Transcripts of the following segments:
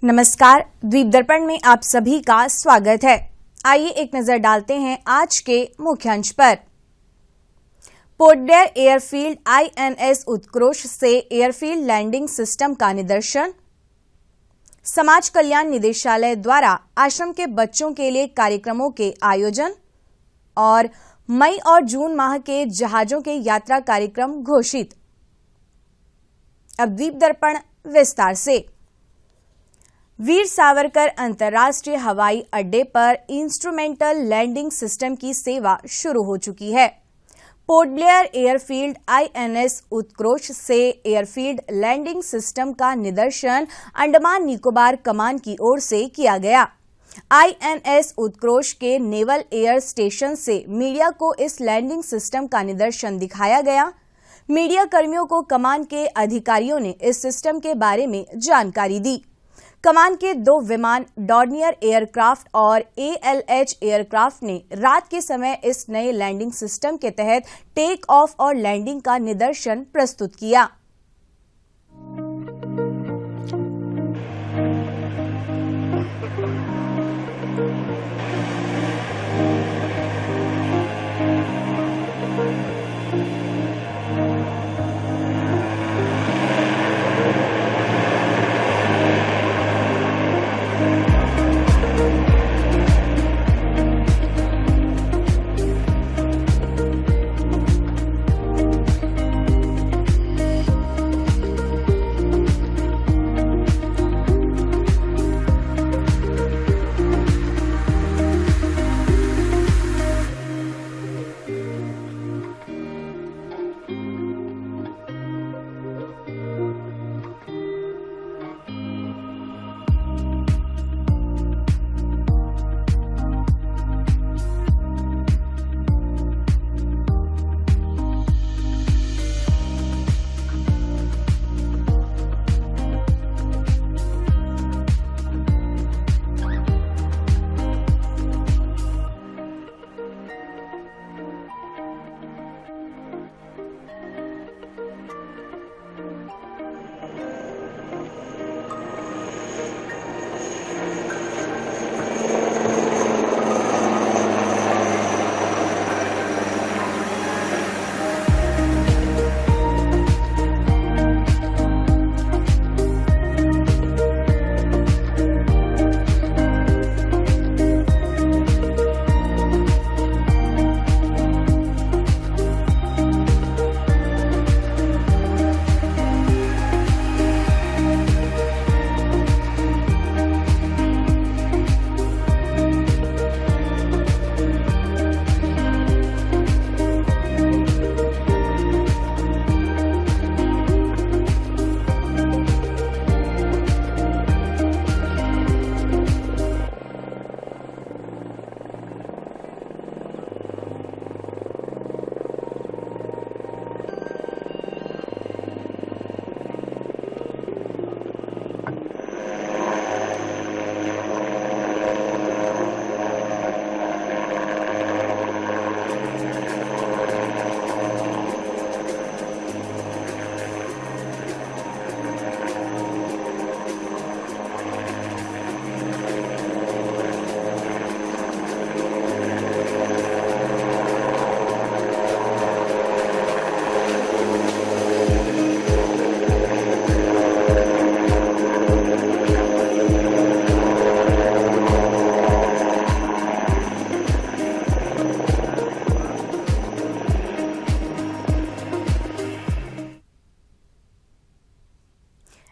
नमस्कार, द्वीप दर्पण में आप सभी का स्वागत है। आइए एक नजर डालते हैं आज के मुख्यांश पर। पोर्ट ब्लेयर एयरफील्ड INS उत्कृष्ट से एयरफील्ड लैंडिंग सिस्टम का निदर्शन। समाज कल्याण निदेशालय द्वारा आश्रम के बच्चों के लिए कार्यक्रमों के आयोजन और मई और जून माह के जहाजों के यात्रा कार्यक्रम घोषित। अब द्वीप दर्पण विस्तार से। वीर सावरकर अंतर्राष्ट्रीय हवाई अड्डे पर इंस्ट्रूमेंटल लैंडिंग सिस्टम की सेवा शुरू हो चुकी है। पोर्ट ब्लेयर एयरफील्ड INS उत्कृष्ट से एयरफील्ड लैंडिंग सिस्टम का निदर्शन अंडमान निकोबार कमान की ओर से किया गया। INS उत्कृष्ट के नेवल एयर स्टेशन से मीडिया को इस लैंडिंग सिस्टम का निदर्शन दिखाया गया। मीडिया कर्मियों को कमान के अधिकारियों ने इस सिस्टम के बारे में जानकारी दी। कमान के 2 विमान डॉर्नियर एयरक्राफ्ट और ALH एयरक्राफ्ट ने रात के समय इस नए लैंडिंग सिस्टम के तहत टेक ऑफ और लैंडिंग का निदर्शन प्रस्तुत किया।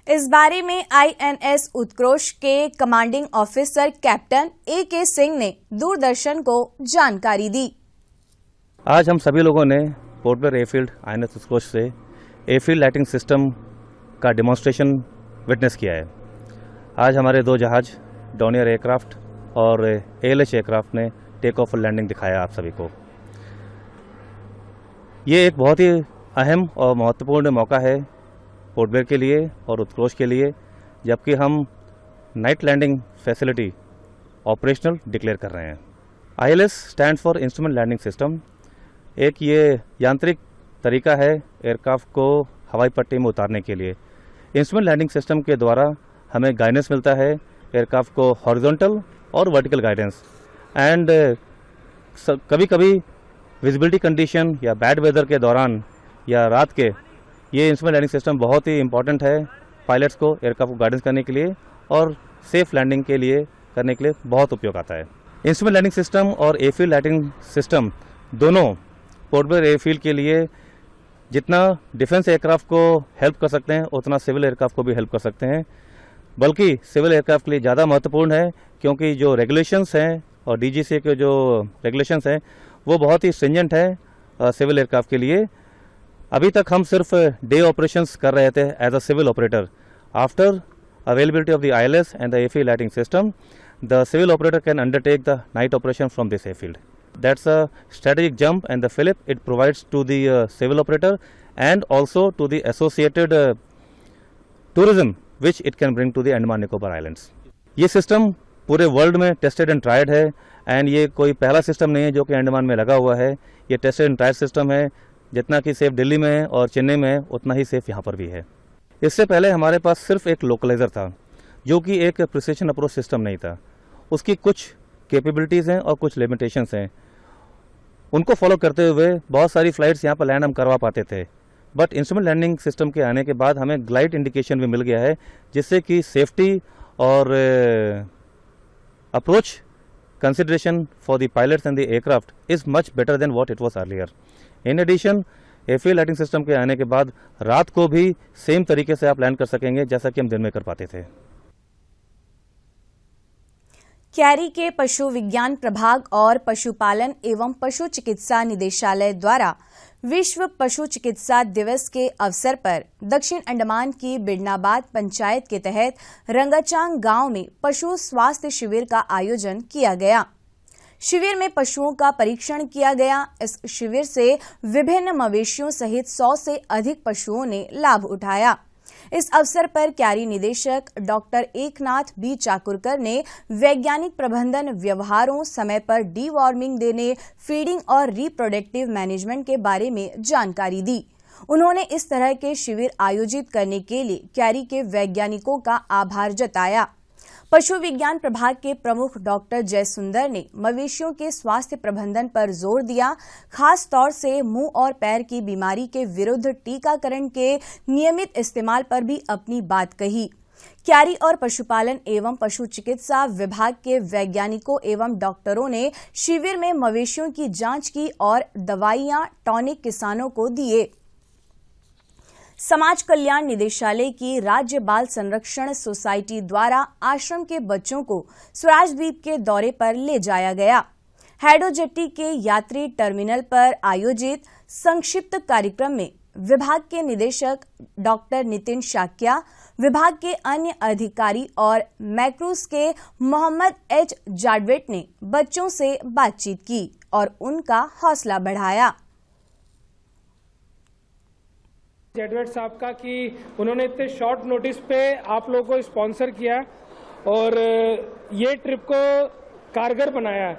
इस बारे में INS उत्कृष्ट के commanding officer captain AK Singh ने दूरदर्शन को जानकारी दी। आज हम सभी लोगों ने पोर्ट ब्लेयर एयरफील्ड INS उत्कृष्ट से एयरफील्ड लाइटिंग सिस्टम का डेमोन्स्ट्रेशन विटनेस किया है। आज हमारे 2 जहाज डॉर्नियर एयरक्राफ्ट और ALH एयरक्राफ्ट ने टेक ऑफ और लैंडिंग दिखाया आप सभी को। ये एक बहुत ही अहम और महत्वपूर्ण मौका है पोर्ट ब्लेयर के लिए और उत्कृष्ट के लिए, जबकि हम night landing facility operational declare कर रहे हैं। ILS stand for instrument landing system. एक ये यांत्रिक तरीका है एयरक्राफ्ट को हवाई पट्टी में उतारने के लिए। इंस्ट्रूमेंट लैंडिंग सिस्टम के द्वारा हमें गाइडेंस मिलता है एयरक्राफ्ट को हॉरिजॉन्टल और वर्टिकल गाइडेंस। एंड कभी कभी विजिबिलिटी कंडीशन या बैड वेदर के दौरान या रात के ये इंस्ट्रूमेंट लैंडिंग सिस्टम बहुत ही इंपॉर्टेंट है पायलट्स को एयरक्राफ्ट को गाइडेंस करने के लिए और सेफ लैंडिंग के लिए करने के लिए बहुत उपयोग आता है। इंस्ट्रूमेंट लैंडिंग सिस्टम और एयरफील्ड लैंडिंग सिस्टम दोनों पोर्ट ब्लेयर एयरफील्ड के लिए जितना डिफेंस एयरक्राफ्ट को हेल्प कर सकते हैं उतना सिविल एयरक्राफ्ट को भी हेल्प कर सकते हैं, बल्कि सिविल एयरक्राफ्ट के लिए ज़्यादा महत्वपूर्ण है क्योंकि जो रेगुलेशंस हैं और डीजीसीए के जो रेगुलेशंस हैं वो बहुत ही स्ट्रिंजेंट है सिविल एयरक्राफ्ट के लिए। अभी तक हम सिर्फ डे ऑपरेशंस कर रहे थे as a civil operator. After availability of the ILS and the airfield lighting system, the civil operator can undertake the night operation from this airfield. That's a strategic jump and the fillip it provides to the civil operator and also to the associated tourism which it can bring to the Andaman Nicobar Islands. ये system पूरे world में tested and tried है and ये कोई पहला system नहीं है जो कि अंडमान में लगा हुआ है। ये टेस्टेड एंड ट्राइड सिस्टम है। जितना कि सेफ दिल्ली में है और चेन्नई में है उतना ही सेफ यहाँ पर भी है। इससे पहले हमारे पास सिर्फ एक लोकलाइजर था जो कि एक प्रिसिशन अप्रोच सिस्टम नहीं था। उसकी कुछ कैपेबिलिटीज़ हैं और कुछ लिमिटेशंस हैं। उनको फॉलो करते हुए बहुत सारी फ्लाइट्स यहाँ पर लैंड हम करवा पाते थे, बट इंस्ट्रूमेंट लैंडिंग सिस्टम के आने के बाद हमें ग्लाइड इंडिकेशन भी मिल गया है जिससे कि सेफ्टी और approach consideration for the pilots and the aircraft is much better than what it was earlier. In addition, airfield lighting system के आने के बाद रात को भी सेम तरीके से आप लैंड कर सकेंगे जैसा कि हम दिन में कर पाते थे। कैरी के पशु विज्ञान प्रभाग और पशुपालन एवं पशु चिकित्सा निदेशालय द्वारा विश्व पशु चिकित्सा दिवस के अवसर पर दक्षिण अंडमान की बिडनाबाद पंचायत के तहत रंगाचांग गांव में पशु स्वास्थ्य शिविर का आयोजन किया गया। शिविर में पशुओं का परीक्षण किया गया। इस शिविर से विभिन्न मवेशियों सहित 100 से अधिक पशुओं ने लाभ उठाया। इस अवसर पर कैरी निदेशक डॉक्टर एकनाथ बी चाकुरकर ने वैज्ञानिक प्रबंधन व्यवहारों, समय पर डीवॉर्मिंग देने, फीडिंग और रिप्रोडक्टिव मैनेजमेंट के बारे में जानकारी दी। उन्होंने इस तरह के शिविर आयोजित करने के लिए कैरी के वैज्ञानिकों का आभार जताया। पशु विज्ञान प्रभाग के प्रमुख डॉक्टर जयसुंदर ने मवेशियों के स्वास्थ्य प्रबंधन पर जोर दिया। खास तौर से मुंह और पैर की बीमारी के विरुद्ध टीकाकरण के नियमित इस्तेमाल पर भी अपनी बात कही। कैरी और पशुपालन एवं पशु चिकित्सा विभाग के वैज्ञानिकों एवं डॉक्टरों ने शिविर में मवेशियों की जांच की और दवाइयां, टॉनिक किसानों को दिए। समाज कल्याण निदेशालय की राज्य बाल संरक्षण सोसाइटी द्वारा आश्रम के बच्चों को स्वराज द्वीप के दौरे पर ले जाया गया। हैडो जेट्टी के यात्री टर्मिनल पर आयोजित संक्षिप्त कार्यक्रम में विभाग के निदेशक डॉक्टर नितिन शाक्या, विभाग के अन्य अधिकारी और मैक्रूज के मोहम्मद एच जाडवेट ने बच्चों से बातचीत की और उनका हौसला बढ़ाया। जेडवेट साहब का कि उन्होंने इतने शॉर्ट नोटिस पे आप लोगों को स्पॉन्सर किया और ये ट्रिप को कारगर बनाया।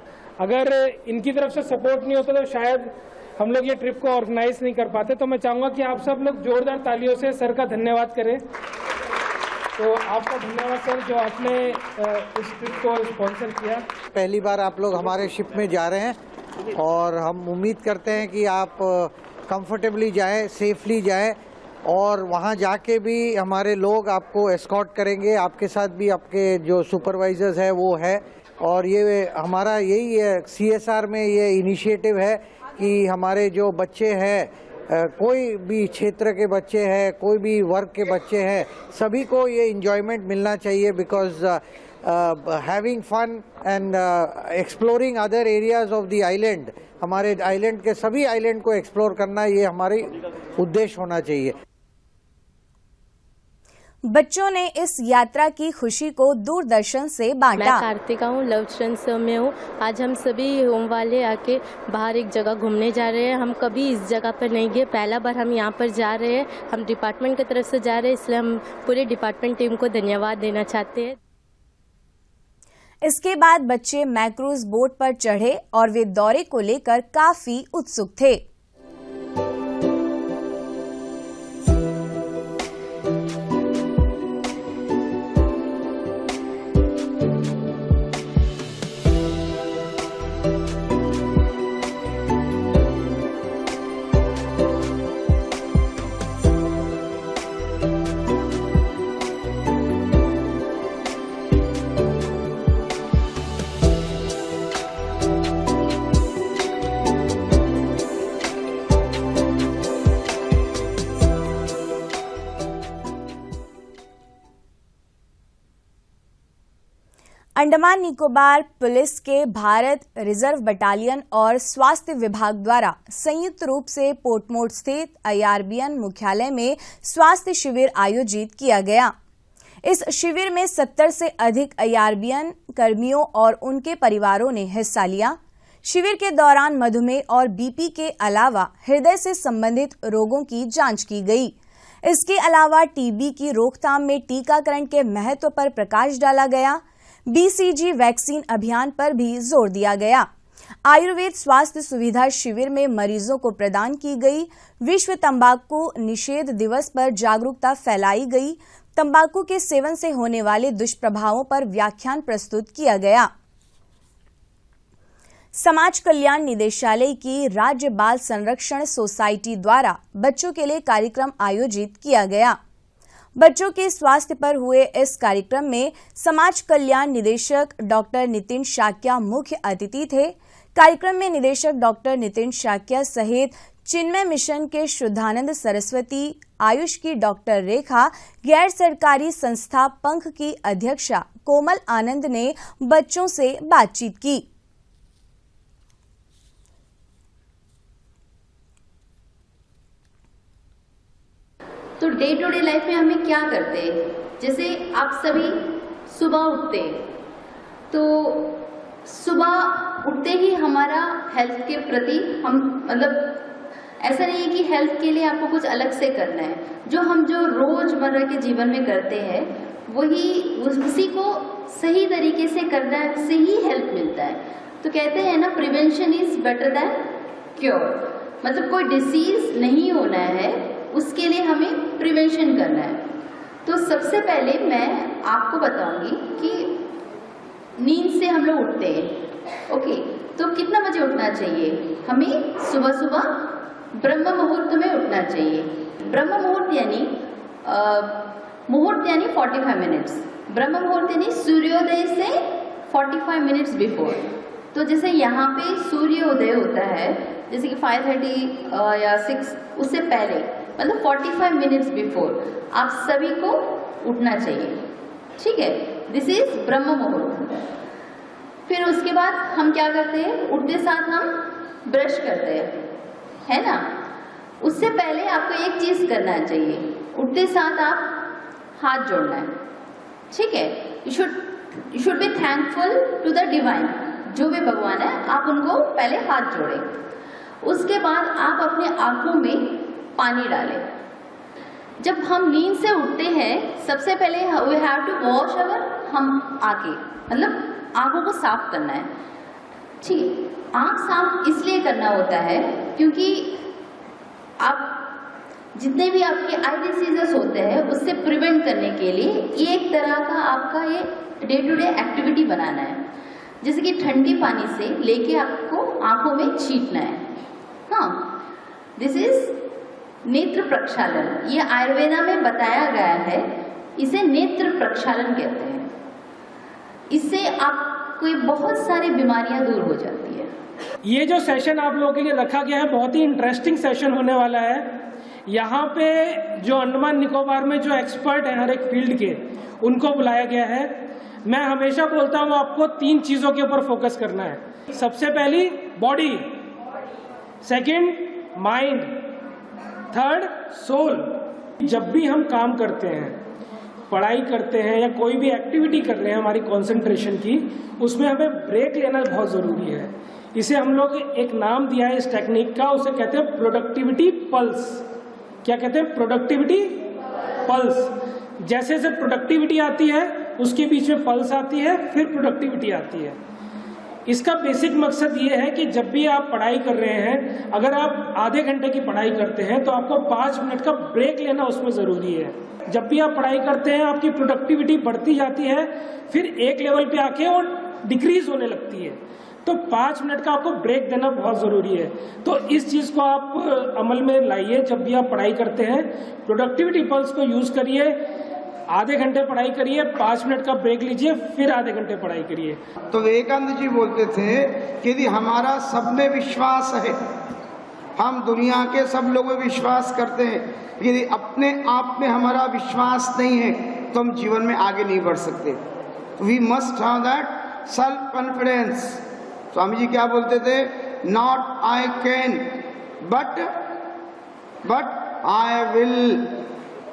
अगर इनकी तरफ से सपोर्ट नहीं होता तो शायद हम लोग ये ट्रिप को ऑर्गेनाइज नहीं कर पाते। तो मैं चाहूँगा कि आप सब लोग जोरदार तालियों से सर का धन्यवाद करें। तो आपका धन्यवाद सर जो आपने इस ट्रिप को स्पॉन्सर किया। पहली बार आप लोग हमारे शिप में जा रहे हैं और हम उम्मीद करते हैं कि आप कंफर्टेबली जाए, सेफली जाए और वहाँ जाके भी हमारे लोग आपको एस्कॉर्ट करेंगे। आपके साथ भी आपके जो सुपरवाइजर्स है वो है और ये हमारा यही है CSR में ये इनिशिएटिव है कि हमारे जो बच्चे हैं, कोई भी क्षेत्र के बच्चे हैं, कोई भी वर्ग के बच्चे हैं, सभी को ये इंजॉयमेंट मिलना चाहिए because having fun and exploring other areas of the island, हमारे आइलैंड के सभी आइलैंड को एक्सप्लोर करना ये हमारी उद्देश्य होना चाहिए। बच्चों ने इस यात्रा की खुशी को दूरदर्शन से बांटा। मैं कार्तिका हूँ, लव ट्रेंड्स में हूँ। आज हम सभी होम वाले आके बाहर एक जगह घूमने जा रहे हैं। हम कभी इस जगह पर नहीं गए, पहला बार हम यहाँ पर जा रहे हैं। हम डिपार्टमेंट की तरफ से जा रहे हैं, इसलिए हम पूरे डिपार्टमेंट टीम को धन्यवाद देना चाहते हैं। इसके बाद बच्चे मैक्रूज बोट पर चढ़े और वे दौरे को लेकर काफी उत्सुक थे। अंडमान निकोबार पुलिस के भारत रिजर्व बटालियन और स्वास्थ्य विभाग द्वारा संयुक्त रूप से पोर्टमोर स्थित IRBN मुख्यालय में स्वास्थ्य शिविर आयोजित किया गया। इस शिविर में 70 से अधिक IRBN कर्मियों और उनके परिवारों ने हिस्सा लिया। शिविर के दौरान मधुमेह और BP के अलावा हृदय से संबंधित रोगों की जांच की गई। इसके अलावा TB की रोकथाम में टीकाकरण के महत्व पर प्रकाश डाला गया। BCG वैक्सीन अभियान पर भी जोर दिया गया। आयुर्वेद स्वास्थ्य सुविधा शिविर में मरीजों को प्रदान की गई। विश्व तंबाकू निषेध दिवस पर जागरूकता फैलाई गई। तंबाकू के सेवन से होने वाले दुष्प्रभावों पर व्याख्यान प्रस्तुत किया गया। समाज कल्याण निदेशालय की राज्य बाल संरक्षण सोसाइटी द्वारा बच्चों के लिए कार्यक्रम आयोजित किया गया। बच्चों के स्वास्थ्य पर हुए इस कार्यक्रम में समाज कल्याण निदेशक डॉक्टर नितिन शाक्या मुख्य अतिथि थे। कार्यक्रम में निदेशक डॉक्टर नितिन शाक्या सहित चिन्मय मिशन के शुद्धानंद सरस्वती, आयुष की डॉक्टर रेखा, गैर सरकारी संस्था पंख की अध्यक्षा कोमल आनंद ने बच्चों से बातचीत की। तो डे टू डे लाइफ में हमें क्या करते हैं, जैसे आप सभी सुबह उठते हैं, तो सुबह उठते ही हमारा हेल्थ के प्रति हम ऐसा नहीं है कि हेल्थ के लिए आपको कुछ अलग से करना है। जो रोजमर्रा के जीवन में करते हैं उसी को सही तरीके से करना से ही हेल्प मिलता है। तो कहते हैं ना, prevention is better than cure. मतलब कोई डिसीज नहीं होना है, उसके लिए हमें प्रिवेंशन करना है। तो सबसे पहले मैं आपको बताऊंगी कि नींद से हम लोग उठते हैं, ओके, तो कितना बजे उठना चाहिए? हमें सुबह सुबह ब्रह्म मुहूर्त में उठना चाहिए। ब्रह्म मुहूर्त यानी मुहूर्त यानी 45 मिनट्स। ब्रह्म मुहूर्त यानी सूर्योदय से 45 मिनट्स बिफोर। तो जैसे यहाँ पे सूर्योदय होता है, जैसे कि 5:30 या 6, उससे पहले मतलब 45 मिनट्स बिफोर आप सभी को उठना चाहिए, ठीक है। दिस इज ब्रह्म मुहूर्त। फिर उसके बाद हम क्या करते हैं? उठते साथ हम ब्रश करते हैं, है ना। उससे पहले आपको एक चीज करना चाहिए, उठते साथ आप हाथ जोड़ना है, ठीक है। You should be thankful to the divine. जो भी भगवान है आप उनको पहले हाथ जोड़ें। उसके बाद आप अपने आंखों में पानी डालें। जब हम नींद से उठते हैं सबसे पहले वी हैव टू वॉश आंखें, मतलब आंखों को साफ करना है, ठीक है। आंख साफ इसलिए करना होता है क्योंकि आप जितने भी आपके आई डिसीजेस होते हैं उससे प्रिवेंट करने के लिए ये एक तरह का आपका ये डे टू डे एक्टिविटी बनाना है। जैसे कि ठंडी पानी से लेके आपको आंखों में छींटना है। हाँ, दिस इज नेत्र प्रक्षालन। ये आयुर्वेदा में बताया गया है, इसे नेत्र प्रक्षालन कहते हैं। इससे आपको बहुत सारी बीमारियां दूर हो जाती है। ये जो सेशन आप लोगों के लिए रखा गया है बहुत ही इंटरेस्टिंग सेशन होने वाला है। यहाँ पे जो अंडमान निकोबार में जो एक्सपर्ट हैं हर एक फील्ड के, उनको बुलाया गया है। मैं हमेशा बोलता हूँ आपको 3 चीज़ों के ऊपर फोकस करना है। सबसे पहली body, second mind, third soul. जब भी हम काम करते हैं, पढ़ाई करते हैं या कोई भी एक्टिविटी कर रहे हैं हमारी कंसंट्रेशन की, उसमें हमें ब्रेक लेना बहुत ज़रूरी है। इसे हम लोग एक नाम दिया है इस टेक्निक का, उसे कहते हैं प्रोडक्टिविटी पल्स। क्या कहते हैं? Productivity pulse. जैसे जैसे प्रोडक्टिविटी आती है उसके बीच में पल्स आती है, फिर प्रोडक्टिविटी आती है। इसका बेसिक मकसद ये है कि जब भी आप पढ़ाई कर रहे हैं, अगर आप आधे घंटे की पढ़ाई करते हैं तो आपको 5 मिनट का ब्रेक लेना उसमें ज़रूरी है। जब भी आप पढ़ाई करते हैं आपकी प्रोडक्टिविटी बढ़ती जाती है, फिर एक लेवल पे आके वो डिक्रीज होने लगती है। तो 5 मिनट का आपको ब्रेक देना बहुत ज़रूरी है। तो इस चीज़ को आप अमल में लाइए। जब भी आप पढ़ाई करते हैं प्रोडक्टिविटी पल्स को यूज़ करिए। आधे घंटे पढ़ाई करिए, 5 मिनट का ब्रेक लीजिए, फिर आधे घंटे पढ़ाई करिए। तो विवेकानंद जी बोलते थे कि यदि हमारा सब में विश्वास है, हम दुनिया के सब लोगों में विश्वास करते हैं, यदि अपने आप में हमारा विश्वास नहीं है तो हम जीवन में आगे नहीं बढ़ सकते। We must have that self confidence. Swami ji क्या बोलते थे? Not I can but I will.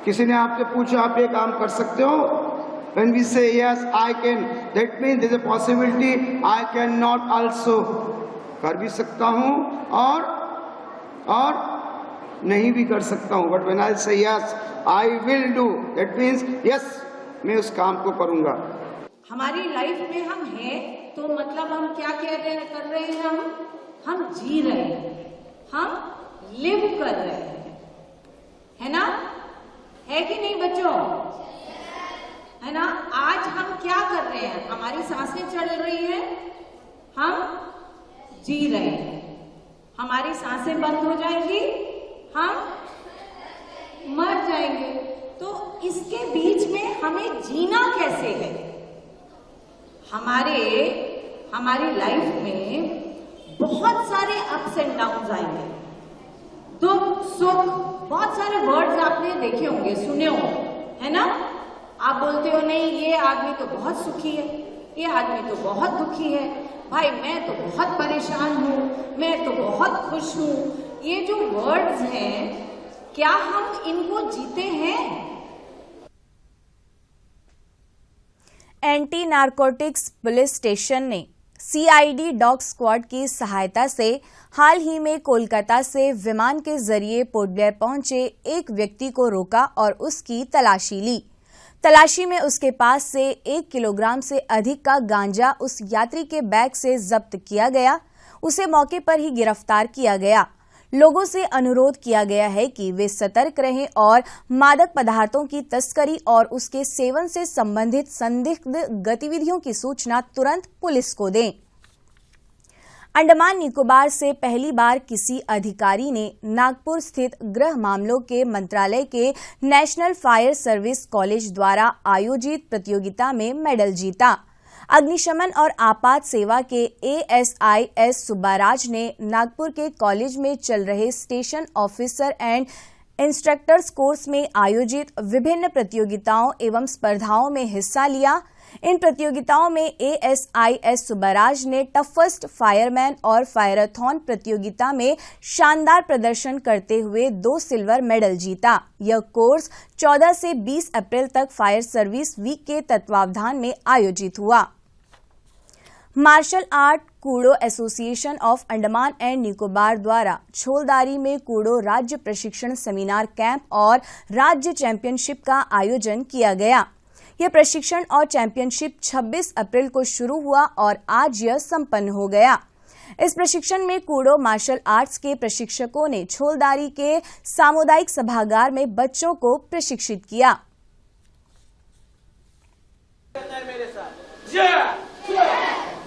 किसी ने आपसे पूछा आप ये काम कर सकते हो? When we say yes I can, that means there is a possibility I cannot also। कर भी सकता हूँ और नहीं भी कर सकता हूँ। But when I say yes I will do, that means yes मैं उस काम को करूँगा। हमारी लाइफ में हम हैं तो मतलब हम क्या कर रहे हैं? हम जी रहे हैं, हम लिव कर रहे हैं, है ना? है कि नहीं बच्चों? है ना? आज हम क्या कर रहे हैं? हमारी सांसें चल रही हैं, हम जी रहे हैं। हमारी सांसें बंद हो जाएंगी, हम मर जाएंगे। तो इसके बीच में हमें जीना कैसे है? हमारी लाइफ में बहुत सारे अप्स एंड डाउन्स आएंगे, दुख सुख, बहुत सारे वर्ड्स आपने देखे होंगे, सुने होंगे, है ना? आप बोलते हो नहीं ये आदमी तो बहुत सुखी है, ये आदमी तो बहुत दुखी है, भाई मैं तो बहुत परेशान हूँ, मैं तो बहुत खुश हूँ। ये जो वर्ड्स हैं क्या हम इनको जीते हैं? एंटी नारकोटिक्स पुलिस स्टेशन ने सीआईडी डॉग स्क्वाड की सहायता से हाल ही में कोलकाता से विमान के जरिए पोर्ट ब्लेयर पहुंचे एक व्यक्ति को रोका और उसकी तलाशी ली। तलाशी में उसके पास से 1 किलोग्राम से अधिक का गांजा उस यात्री के बैग से जब्त किया गया। उसे मौके पर ही गिरफ्तार किया गया। लोगों से अनुरोध किया गया है कि वे सतर्क रहें और मादक पदार्थों की तस्करी और उसके सेवन से संबंधित संदिग्ध गतिविधियों की सूचना तुरंत पुलिस को दें। अंडमान निकोबार से पहली बार किसी अधिकारी ने नागपुर स्थित गृह मामलों के मंत्रालय के नेशनल फायर सर्विस कॉलेज द्वारा आयोजित प्रतियोगिता में मेडल जीता। अग्निशमन और आपात सेवा के एएसआई सुब्बाराज ने नागपुर के कॉलेज में चल रहे station officer and instructors course में आयोजित विभिन्न प्रतियोगिताओं एवं स्पर्धाओं में हिस्सा लिया। इन प्रतियोगिताओं में एएसआई सुब्बाराज ने टफेस्ट फायरमैन और फायरथॉन प्रतियोगिता में शानदार प्रदर्शन करते हुए 2 सिल्वर मेडल जीता। यह कोर्स 14 से 20 अप्रैल तक फायर सर्विस वीक के तत्वावधान में आयोजित हुआ। Martial art kudo association of Andaman and Nicobar द्वारा छोलदारी में कूडो राज्य प्रशिक्षण सेमिनार कैंप और राज्य चैंपियनशिप का आयोजन किया गया। यह प्रशिक्षण और चैंपियनशिप 26 अप्रैल को शुरू हुआ और आज यह संपन्न हो गया। इस प्रशिक्षण में कूडो मार्शल आर्ट्स के प्रशिक्षकों ने छोलदारी के सामुदायिक सभागार में बच्चों को प्रशिक्षित किया।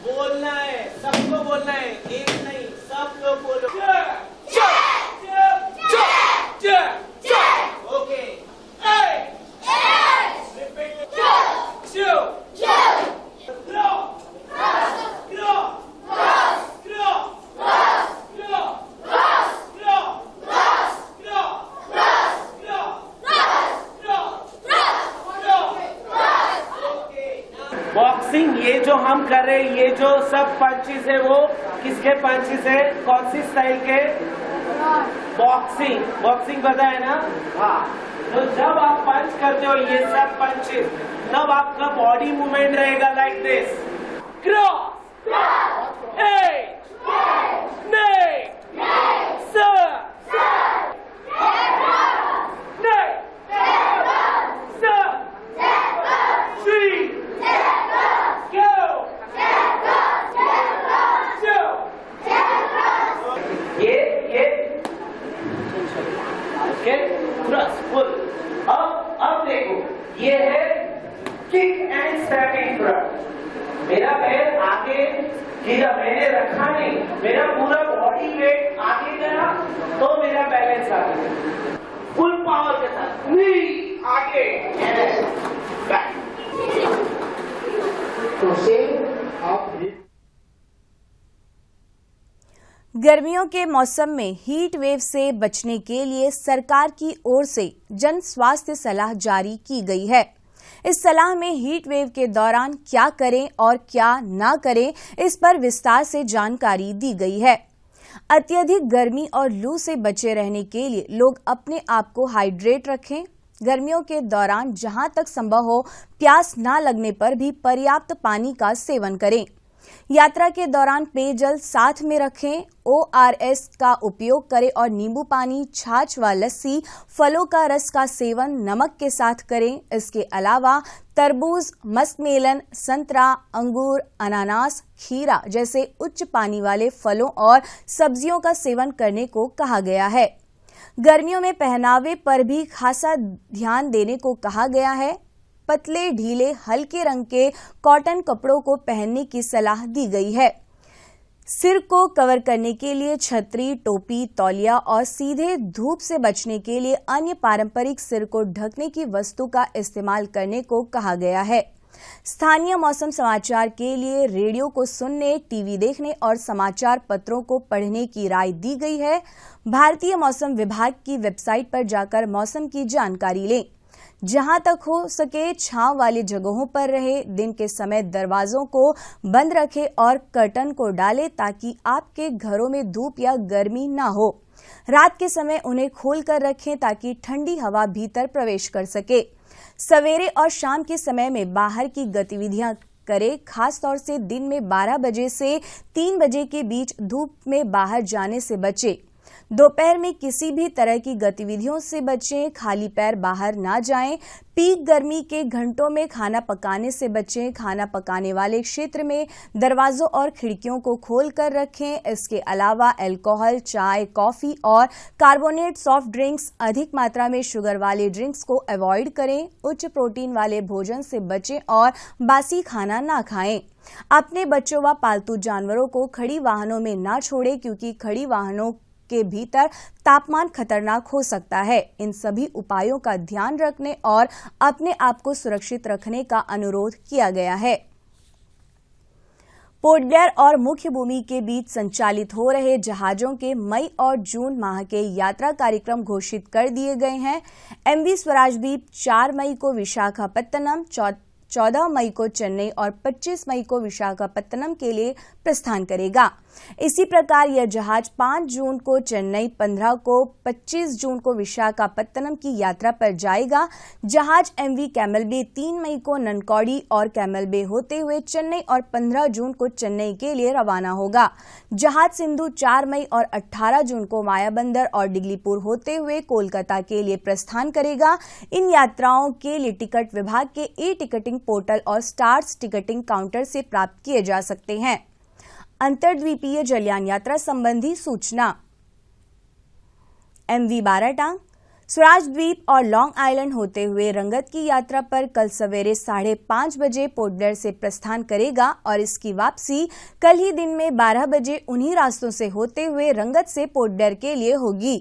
बोलना है, सबको बोलना है, एक नहीं, सब लोग बोलो। ओके, बॉक्सिंग ये जो हम कर रहे हैं, ये जो सब पंचेस है वो किसके पंचेस है? कौन सी स्टाइल के? बॉक्सिंग पता है ना? हाँ। तो जब आप पंच करते हो ये सब पंचेस, तब आपका बॉडी मूवमेंट रहेगा लाइक दिस। क्रॉस, अब देखो ये है किक एंड स्टेपिंग फ्रंट। मेरा पैर आगे गिरा, मैंने रखा नहीं, मेरा पूरा बॉडी वेट आगे गया तो मेरा बैलेंस आ गया। फुल पावर के साथ नी आगे बैक। तो से आप गर्मियों के मौसम में हीट वेव से बचने के लिए सरकार की ओर से जन स्वास्थ्य सलाह जारी की गई है। इस सलाह में हीट वेव के दौरान क्या करें और क्या ना करें, इस पर विस्तार से जानकारी दी गई है। अत्यधिक गर्मी और लू से बचे रहने के लिए लोग अपने आप को हाइड्रेट रखें। गर्मियों के दौरान जहां तक संभव हो प्यास न लगने पर भी पर्याप्त पानी का सेवन करें। यात्रा के दौरान पेयजल साथ में रखें। ORS का उपयोग करें और नींबू पानी, छाछ व लस्सी, फलों का रस का सेवन नमक के साथ करें। इसके अलावा तरबूज, मस्कमेलन, संतरा, अंगूर, अनानास, खीरा जैसे उच्च पानी वाले फलों और सब्जियों का सेवन करने को कहा गया है। गर्मियों में पहनावे पर भी खासा ध्यान देने को कहा गया है। पतले, ढीले, हल्के रंग के कॉटन कपड़ों को पहनने की सलाह दी गई है। सिर को कवर करने के लिए छतरी, टोपी, तौलिया और सीधे धूप से बचने के लिए अन्य पारंपरिक सिर को ढकने की वस्तु का इस्तेमाल करने को कहा गया है। स्थानीय मौसम समाचार के लिए रेडियो को सुनने, टीवी देखने और समाचार पत्रों को पढ़ने की राय दी गई है। भारतीय मौसम विभाग की वेबसाइट पर जाकर मौसम की जानकारी लें। जहां तक हो सके छांव वाली जगहों पर रहे। दिन के समय दरवाजों को बंद रखें और कर्टन को डालें ताकि आपके घरों में धूप या गर्मी न हो। रात के समय उन्हें खोलकर रखें ताकि ठंडी हवा भीतर प्रवेश कर सके। सवेरे और शाम के समय में बाहर की गतिविधियां करें। खास तौर से दिन में 12 बजे से 3 बजे के बीच धूप में बाहर जाने से बचें। दोपहर में किसी भी तरह की गतिविधियों से बचें। खाली पैर बाहर ना जाएं। पीक गर्मी के घंटों में खाना पकाने से बचें। खाना पकाने वाले क्षेत्र में दरवाजों और खिड़कियों को खोलकर रखें। इसके अलावा अल्कोहल, चाय, कॉफी और कार्बोनेट सॉफ्ट ड्रिंक्स, अधिक मात्रा में शुगर वाले ड्रिंक्स को अवॉइड करें। उच्च प्रोटीन वाले भोजन से बचें और बासी खाना ना खाएं। अपने बच्चों व पालतू जानवरों को खड़ी वाहनों में ना छोड़ें क्योंकि खड़ी वाहनों के भीतर तापमान खतरनाक हो सकता है। इन सभी उपायों का ध्यान रखने और अपने आप को सुरक्षित रखने का अनुरोध किया गया है। पोर्ट ब्लेयर और मुख्य भूमि के बीच संचालित हो रहे जहाजों के मई और जून माह के यात्रा कार्यक्रम घोषित कर दिए गए हैं। MV स्वराजद्वीप 4 मई को विशाखापत्तनम, 14 मई को चेन्नई और 25 मई को विशाखापत्तनम के लिए प्रस्थान करेगा। इसी प्रकार यह जहाज 5 जून को चेन्नई, 15 को 25 जून को विशाखापत्तनम की यात्रा पर जाएगा। जहाज MV कैमल बे 3 मई को ननकौड़ी और कैमल बे होते हुए चेन्नई और 15 जून को चेन्नई के लिए रवाना होगा। जहाज सिंधु 4 मई और 18 जून को मायाबंदर और डिगलीपुर होते हुए कोलकाता के लिए प्रस्थान करेगा। इन यात्राओं के लिए टिकट विभाग के ई-टिकटिंग पोर्टल और स्टार्स टिकटिंग काउंटर से प्राप्त किए जा सकते हैं। अंतर्द्वीपीय जलयान यात्रा संबंधी सूचना। MV बाराटांग स्वराजद्वीप और लॉन्ग आइलैंड होते हुए रंगत की यात्रा पर कल सवेरे 5:30 बजे पोर्ट ब्लेयर से प्रस्थान करेगा और इसकी वापसी कल ही दिन में 12 बजे उन्हीं रास्तों से होते हुए रंगत से पोर्ट ब्लेयर के लिए होगी।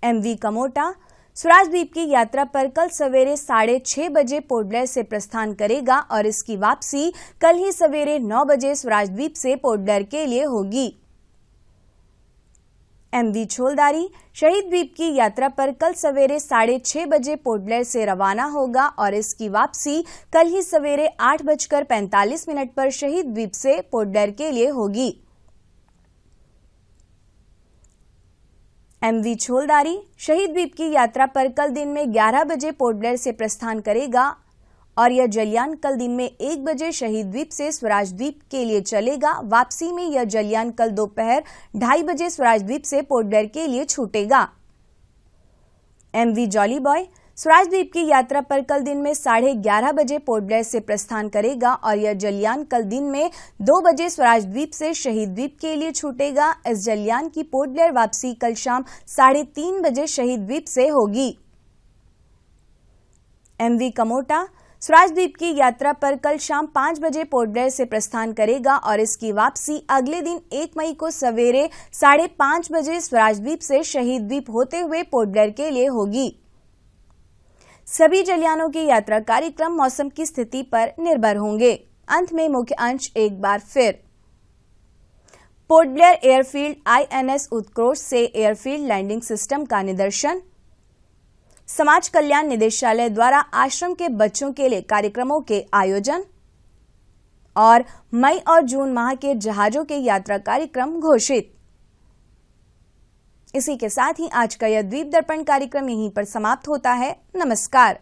MV कमोटा स्वराजद्वीप की यात्रा पर कल सवेरे 6:30 बजे पोर्ट ब्लेयर से प्रस्थान करेगा और इसकी वापसी कल ही सवेरे 9 बजे स्वराजद्वीप से पोर्ट ब्लेयर के लिए होगी। MV छोलदारी शहीद द्वीप की यात्रा पर कल सवेरे 6:30 बजे पोर्ट ब्लेयर से रवाना होगा और इसकी वापसी कल ही सवेरे 8:45 पर शहीद द्वीप से पोर्ट ब्लेयर के लिए होगी। MV छोलदारी शहीद द्वीप की यात्रा पर कल दिन में 11 बजे पोर्ट ब्लेयर से प्रस्थान करेगा और यह जलयान कल दिन में 1 बजे शहीद द्वीप से स्वराजद्वीप के लिए चलेगा। वापसी में यह जलयान कल दोपहर 2:30 बजे स्वराजद्वीप से पोर्ट ब्लेयर के लिए छूटेगा। MV जॉली बॉय स्वराजद्वीप की यात्रा पर कल दिन में 11:30 बजे पोर्ट ब्लेयर से प्रस्थान करेगा और यह जलयान कल दिन में 2 बजे स्वराजद्वीप से शहीद द्वीप के लिए छूटेगा। इस जलयान की पोर्ट ब्लेयर वापसी कल शाम 3:30 बजे शहीद द्वीप से होगी। MV कमोटा स्वराजद्वीप की यात्रा पर कल शाम 5 बजे पोर्ट ब्लेयर से प्रस्थान करेगा और इसकी वापसी अगले दिन 1 मई को सवेरे 5:30 बजे स्वराजद्वीप से शहीद द्वीप होते हुए पोर्ट ब्लेयर के लिए होगी। सभी जलयानों की यात्रा कार्यक्रम मौसम की स्थिति पर निर्भर होंगे। अंत में मुख्य अंश एक बार फिर। पोर्ट ब्लेयर एयरफील्ड INS उत्कृष्ट से एयरफील्ड लैंडिंग सिस्टम का निदर्शन। समाज कल्याण निदेशालय द्वारा आश्रम के बच्चों के लिए कार्यक्रमों के आयोजन और मई और जून माह के जहाजों के यात्रा कार्यक्रम घोषित। इसी के साथ ही आज का यह द्वीप दर्पण कार्यक्रम यहीं पर समाप्त होता है। नमस्कार।